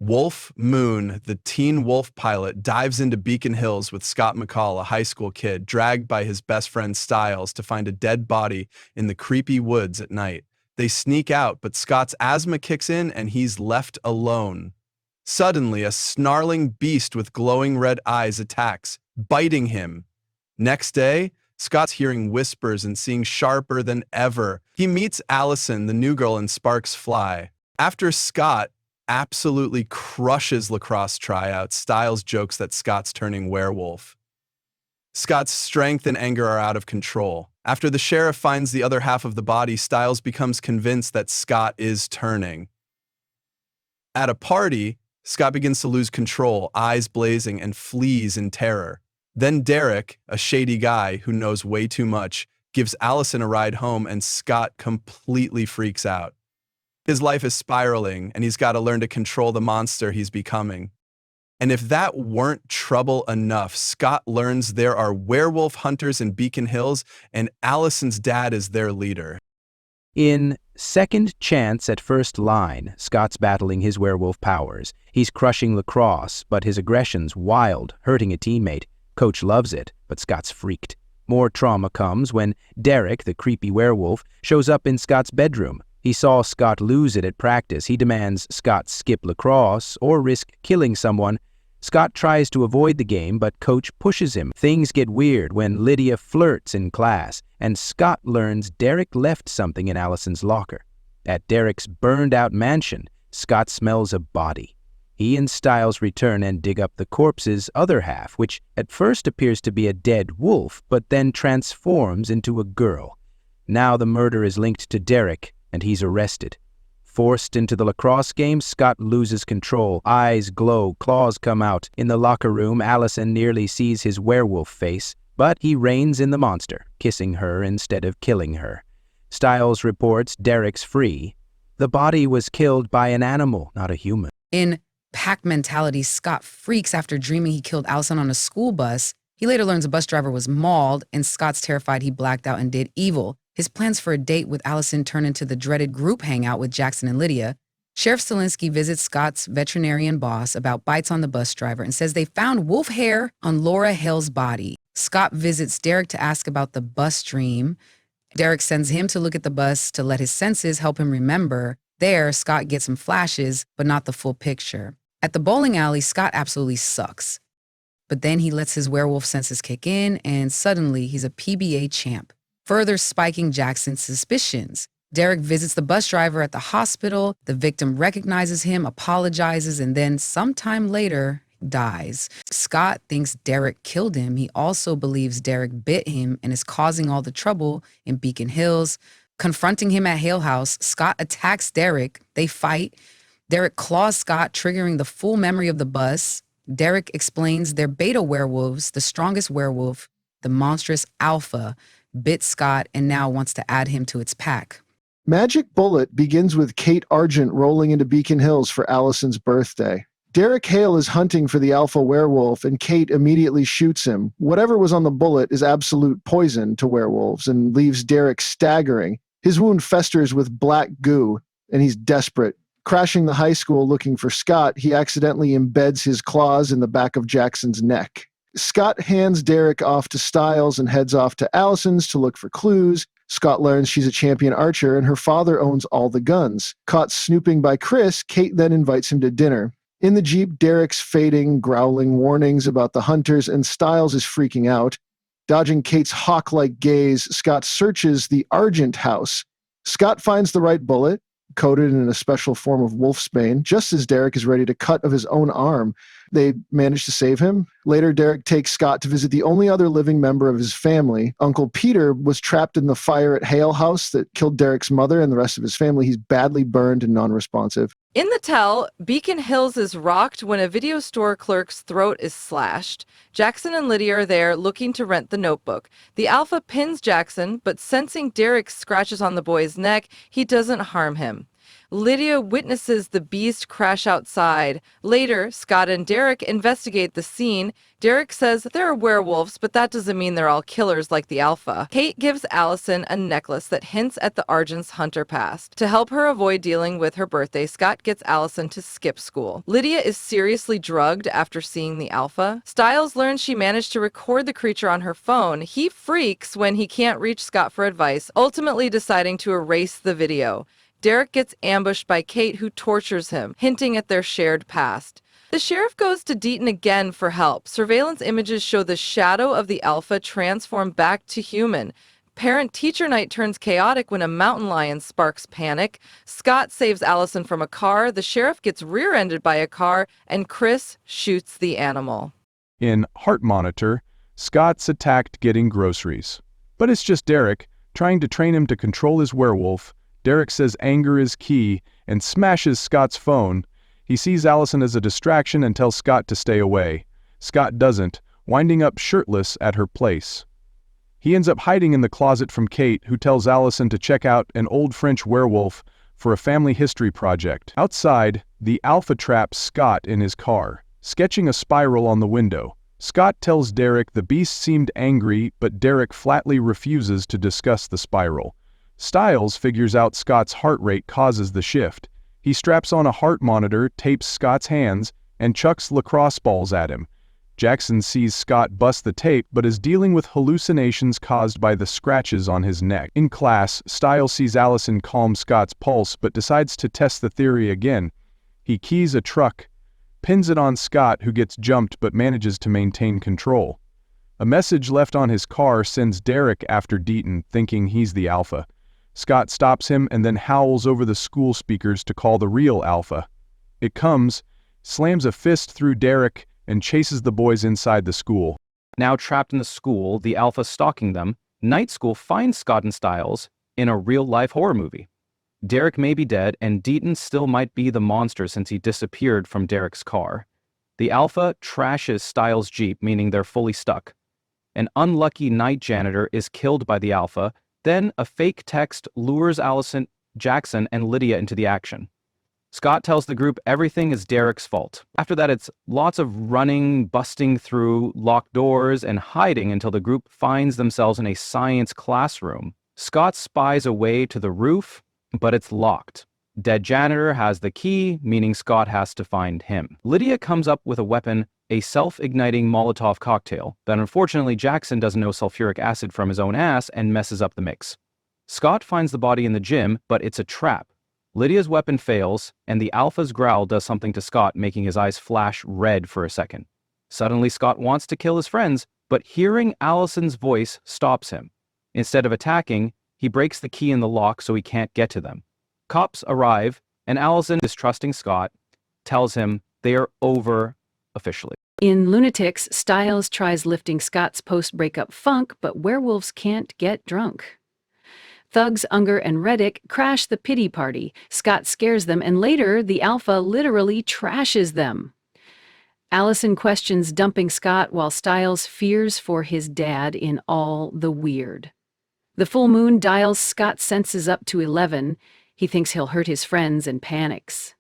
Wolf Moon, the teen wolf pilot, dives into Beacon Hills with Scott McCall, a high school kid, dragged by his best friend Styles to find a dead body in the creepy woods at night. They sneak out, but Scott's asthma kicks in and he's left alone. Suddenly, a snarling beast with glowing red eyes attacks, biting him. Next day, Scott's hearing whispers and seeing sharper than ever. He meets Allison, the new girl, and sparks fly. After Scott absolutely crushes lacrosse tryouts, Styles jokes that Scott's turning werewolf. Scott's strength and anger are out of control. After the sheriff finds the other half of the body, Styles becomes convinced that Scott is turning. At a party, Scott begins to lose control, eyes blazing, and flees in terror. Then Derek, a shady guy who knows way too much, gives Allison a ride home, and Scott completely freaks out. His life is spiraling, and he's got to learn to control the monster he's becoming. And if that weren't trouble enough, Scott learns there are werewolf hunters in Beacon Hills, and Allison's dad is their leader. In Second Chance at First Line, Scott's battling his werewolf powers. He's crushing lacrosse, but his aggression's wild, hurting a teammate. Coach loves it, but Scott's freaked. More trauma comes when Derek, the creepy werewolf, shows up in Scott's bedroom. He saw Scott lose it at practice. He demands Scott skip lacrosse or risk killing someone. Scott tries to avoid the game, but Coach pushes him. Things get weird when Lydia flirts in class, and Scott learns Derek left something in Allison's locker. At Derek's burned-out mansion, Scott smells a body. He and Styles return and dig up the corpse's other half, which at first appears to be a dead wolf, but then transforms into a girl. Now the murder is linked to Derek, and he's arrested. Forced into the lacrosse game, Scott loses control. Eyes glow, claws come out. In the locker room, Allison nearly sees his werewolf face, but he reins in the monster, kissing her instead of killing her. Styles reports Derek's free. The body was killed by an animal, not a human. In Pack Mentality, Scott freaks after dreaming he killed Allison on a school bus. He later learns a bus driver was mauled, and Scott's terrified he blacked out and did evil. His plans for a date with Allison turn into the dreaded group hangout with Jackson and Lydia. Sheriff Stilinski visits Scott's veterinarian boss about bites on the bus driver and says they found wolf hair on Laura Hale's body. Scott visits Derek to ask about the bus dream. Derek sends him to look at the bus to let his senses help him remember. There, Scott gets some flashes, but not the full picture. At the bowling alley, Scott absolutely sucks. But then he lets his werewolf senses kick in, and suddenly he's a PBA champ, further spiking Jackson's suspicions. Derek visits the bus driver at the hospital. The victim recognizes him, apologizes, and then sometime later dies. Scott thinks Derek killed him. He also believes Derek bit him and is causing all the trouble in Beacon Hills. Confronting him at Hale House, Scott attacks Derek. They fight. Derek claws Scott, triggering the full memory of the bus. Derek explains they're beta werewolves. The strongest werewolf, the monstrous alpha, bit Scott and now wants to add him to its pack. Magic Bullet begins with Kate Argent rolling into Beacon Hills for Allison's birthday. Derek Hale is hunting for the alpha werewolf, and Kate immediately shoots him. Whatever was on the bullet is absolute poison to werewolves and leaves Derek staggering. His wound festers with black goo, and he's desperate. Crashing the high school looking for Scott, he accidentally embeds his claws in the back of Jackson's neck. Scott hands Derek off to Styles and heads off to Allison's to look for clues. Scott learns she's a champion archer and her father owns all the guns. Caught snooping by Chris, Kate then invites him to dinner. In the Jeep, Derek's fading, growling warnings about the hunters, and Styles is freaking out. Dodging Kate's hawk-like gaze, Scott searches the Argent house. Scott finds the right bullet, coated in a special form of wolfsbane, just as Derek is ready to cut of his own arm. They manage to save him. Later, Derek takes Scott to visit the only other living member of his family. Uncle Peter was trapped in the fire at Hale House that killed Derek's mother and the rest of his family. He's badly burned and non-responsive. In the tell, Beacon Hills is rocked when a video store clerk's throat is slashed. Jackson and Lydia are there looking to rent the notebook. The alpha pins Jackson, but sensing Derek scratches on the boy's neck, he doesn't harm him. Lydia witnesses the beast crash outside. Later, Scott and Derek investigate the scene. Derek says there are werewolves, but that doesn't mean they're all killers like the Alpha. Kate gives Allison a necklace that hints at the Argent's hunter past. To help her avoid dealing with her birthday, Scott gets Allison to skip school. Lydia is seriously drugged after seeing the Alpha. Stiles learns she managed to record the creature on her phone. He freaks when he can't reach Scott for advice, ultimately deciding to erase the video. Derek gets ambushed by Kate, who tortures him, hinting at their shared past. The sheriff goes to Deaton again for help. Surveillance images show the shadow of the Alpha transform back to human. Parent-teacher night turns chaotic when a mountain lion sparks panic. Scott saves Allison from a car, the sheriff gets rear-ended by a car, and Chris shoots the animal. In Heart Monitor, Scott's attacked getting groceries. But it's just Derek, trying to train him to control his werewolf. Derek says anger is key and smashes Scott's phone. He sees Allison as a distraction and tells Scott to stay away. Scott doesn't, winding up shirtless at her place. He ends up hiding in the closet from Kate, who tells Allison to check out an old French werewolf for a family history project. Outside, the Alpha traps Scott in his car, sketching a spiral on the window. Scott tells Derek the beast seemed angry, but Derek flatly refuses to discuss the spiral. Stiles figures out Scott's heart rate causes the shift. He straps on a heart monitor, tapes Scott's hands, and chucks lacrosse balls at him. Jackson sees Scott bust the tape, but is dealing with hallucinations caused by the scratches on his neck. In class, Stiles sees Allison calm Scott's pulse, but decides to test the theory again. He keys a truck, pins it on Scott, who gets jumped but manages to maintain control. A message left on his car sends Derek after Deaton, thinking he's the Alpha. Scott stops him and then howls over the school speakers to call the real Alpha. It comes, slams a fist through Derek, and chases the boys inside the school. Now trapped in the school, the Alpha stalking them, Night School finds Scott and Stiles in a real-life horror movie. Derek may be dead, and Deaton still might be the monster since he disappeared from Derek's car. The Alpha trashes Stiles' Jeep, meaning they're fully stuck. An unlucky night janitor is killed by the Alpha. Then a fake text lures Allison, Jackson, and Lydia into the action. Scott tells the group everything is Derek's fault. After that, it's lots of running, busting through locked doors, and hiding until the group finds themselves in a science classroom. Scott spies a way to the roof, but it's locked. Dead janitor has the key, meaning Scott has to find him. Lydia comes up with a weapon, a self-igniting Molotov cocktail, but unfortunately Jackson doesn't know sulfuric acid from his own ass and messes up the mix. Scott finds the body in the gym, but it's a trap. Lydia's weapon fails, and the Alpha's growl does something to Scott, making his eyes flash red for a second. Suddenly Scott wants to kill his friends, but hearing Allison's voice stops him. Instead of attacking, he breaks the key in the lock so he can't get to them. Cops arrive, and Allison, distrusting Scott, tells him they are over officially. In Lunatics, Stiles tries lifting Scott's post-breakup funk, but werewolves can't get drunk. Thugs, Unger, and Reddick crash the pity party. Scott scares them, and later, the Alpha literally trashes them. Allison questions dumping Scott while Stiles fears for his dad in all the weird. The full moon dials Scott's senses up to 11. He thinks he'll hurt his friends and panics.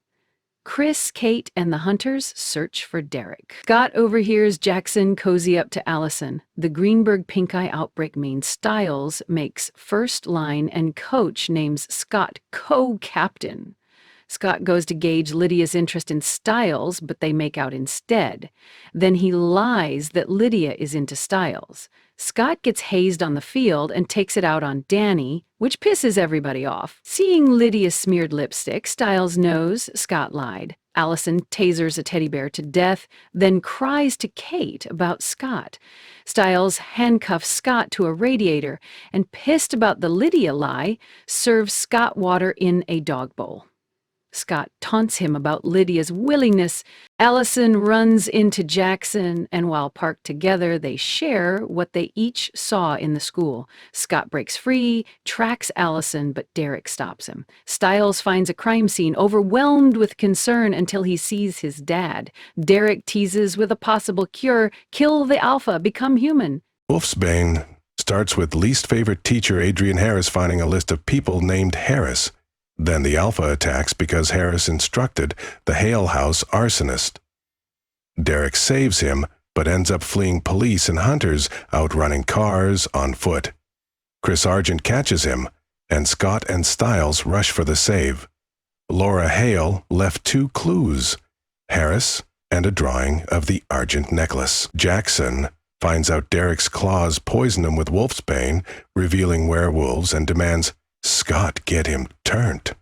Chris, Kate, and the hunters search for Derek. Scott overhears Jackson cozy up to Allison. The Greenberg pink eye outbreak means Stiles makes first line and coach names Scott co-captain. Scott goes to gauge Lydia's interest in Stiles, but they make out instead. Then he lies that Lydia is into Stiles. Scott gets hazed on the field and takes it out on Danny, which pisses everybody off. Seeing Lydia's smeared lipstick, Stiles knows Scott lied. Allison tasers a teddy bear to death, then cries to Kate about Scott. Stiles handcuffs Scott to a radiator and, pissed about the Lydia lie, serves Scott water in a dog bowl. Scott taunts him about Lydia's willingness. Allison runs into Jackson, and while parked together, they share what they each saw in the school. Scott breaks free, tracks Allison, but Derek stops him. Stiles finds a crime scene, overwhelmed with concern until he sees his dad. Derek teases with a possible cure: kill the Alpha, become human. Wolf's Bane starts with least favorite teacher Adrian Harris finding a list of people named Harris. Then the Alpha attacks because Harris instructed the Hale house arsonist. Derek saves him, but ends up fleeing police and hunters, outrunning cars on foot. Chris Argent catches him, and Scott and Stiles rush for the save. Laura Hale left 2 clues, Harris and a drawing of the Argent necklace. Jackson finds out Derek's claws poison him with wolfsbane, revealing werewolves, and demands Scott get him turned.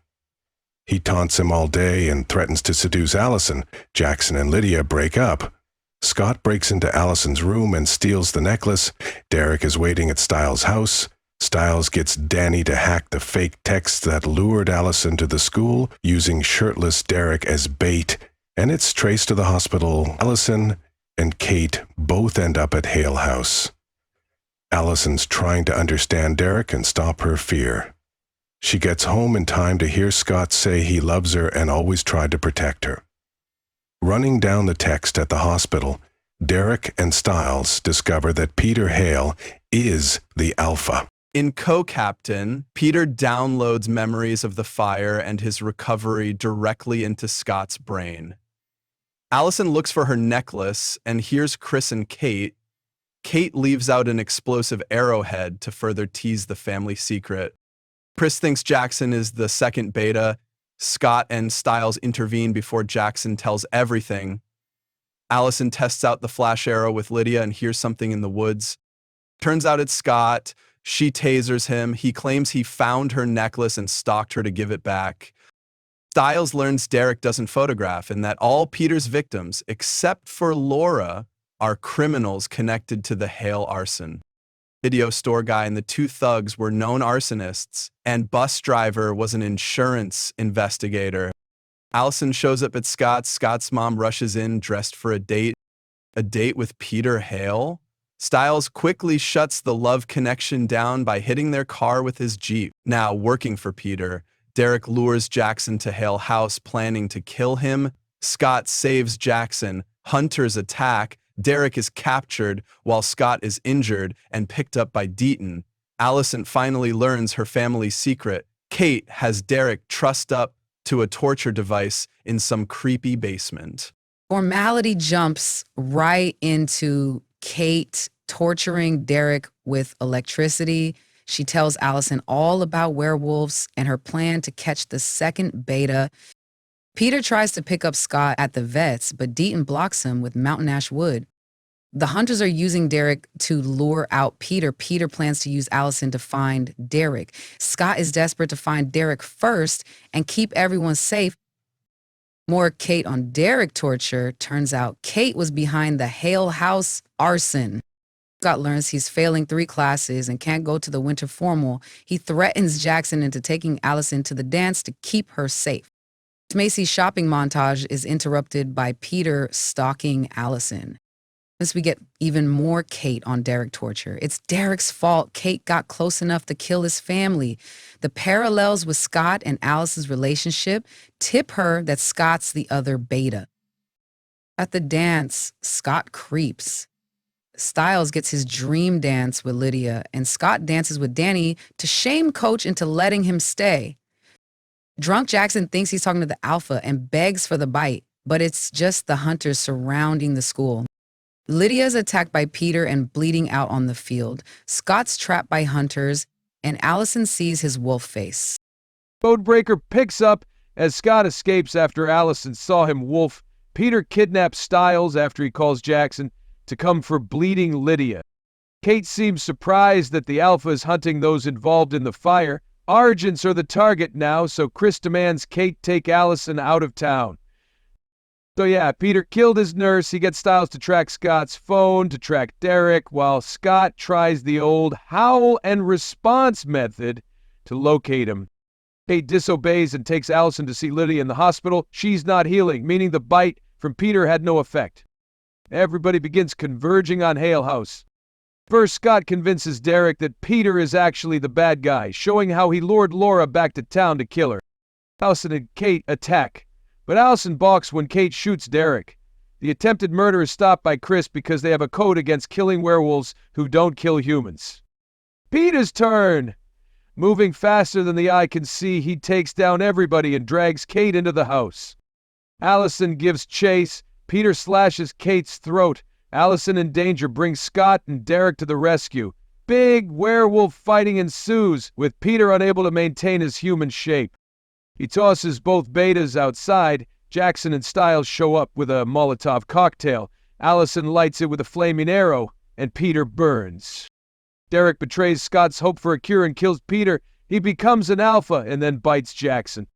He taunts him all day and threatens to seduce Allison. Jackson and Lydia break up. Scott breaks into Allison's room and steals the necklace. Derek is waiting at Stiles' house. Stiles gets Danny to hack the fake text that lured Allison to the school, using shirtless Derek as bait, and it's traced to the hospital. Allison and Kate both end up at Hale House. Allison's trying to understand Derek and stop her fear. She gets home in time to hear Scott say he loves her and always tried to protect her. Running down the text at the hospital, Derek and Stiles discover that Peter Hale is the Alpha. In Co-Captain, Peter downloads memories of the fire and his recovery directly into Scott's brain. Allison looks for her necklace and hears Chris and Kate. Kate leaves out an explosive arrowhead to further tease the family secret. Chris thinks Jackson is the second beta. Scott and Stiles intervene before Jackson tells everything. Allison tests out the flash arrow with Lydia and hears something in the woods. Turns out it's Scott. She tasers him. He claims he found her necklace and stalked her to give it back. Stiles learns Derek doesn't photograph and that all Peter's victims, except for Laura, are criminals connected to the Hale arson. Video store guy and the 2 thugs were known arsonists, and bus driver was an insurance investigator. Allison shows up at Scott's. Scott's mom rushes in dressed for a date with Peter Hale. Stiles quickly shuts the love connection down by hitting their car with his Jeep. Now working for Peter, Derek lures Jackson to Hale House, planning to kill him. Scott saves Jackson. Hunters attack. Derek is captured while Scott is injured and picked up by Deaton. Allison finally learns her family's secret. Kate has Derek trussed up to a torture device in some creepy basement. Formality jumps right into Kate torturing Derek with electricity. She tells Allison all about werewolves and her plan to catch the second beta. Peter tries to pick up Scott at the vet's, but Deaton blocks him with mountain ash wood. The hunters are using Derek to lure out Peter. Peter plans to use Allison to find Derek. Scott is desperate to find Derek first and keep everyone safe. More Kate on Derek torture. Turns out Kate was behind the Hale House arson. Scott learns he's failing 3 classes and can't go to the winter formal. He threatens Jackson into taking Allison to the dance to keep her safe. Macy's shopping montage is interrupted by Peter stalking Allison. As we get even more Kate on Derek torture. It's Derek's fault. Kate got close enough to kill his family. The parallels with Scott and Allison's relationship tip her that Scott's the other beta. At the dance, Scott creeps. Stiles gets his dream dance with Lydia, and Scott dances with Danny to shame Coach into letting him stay. Drunk Jackson thinks he's talking to the Alpha and begs for the bite, but it's just the hunters surrounding the school. Lydia is attacked by Peter and bleeding out on the field. Scott's trapped by hunters, and Allison sees his wolf face. Codebreaker picks up as Scott escapes after Allison saw him wolf. Peter kidnaps Stiles after he calls Jackson to come for bleeding Lydia. Kate seems surprised that the Alpha is hunting those involved in the fire. Argents are the target now, so Chris demands Kate take Allison out of town. So yeah, Peter killed his nurse. He gets Stiles to track Scott's phone, to track Derek, while Scott tries the old howl and response method to locate him. Kate disobeys and takes Allison to see Lydia in the hospital. She's not healing, meaning the bite from Peter had no effect. Everybody begins converging on Hale House. First, Scott convinces Derek that Peter is actually the bad guy, showing how he lured Laura back to town to kill her. Allison and Kate attack, but Allison balks when Kate shoots Derek. The attempted murder is stopped by Chris because they have a code against killing werewolves who don't kill humans. Peter's turn! Moving faster than the eye can see, he takes down everybody and drags Kate into the house. Allison gives chase. Peter slashes Kate's throat. Allison in danger brings Scott and Derek to the rescue. Big werewolf fighting ensues, with Peter unable to maintain his human shape. He tosses both betas outside. Jackson and Stiles show up with a Molotov cocktail. Allison lights it with a flaming arrow, and Peter burns. Derek betrays Scott's hope for a cure and kills Peter. He becomes an alpha and then bites Jackson.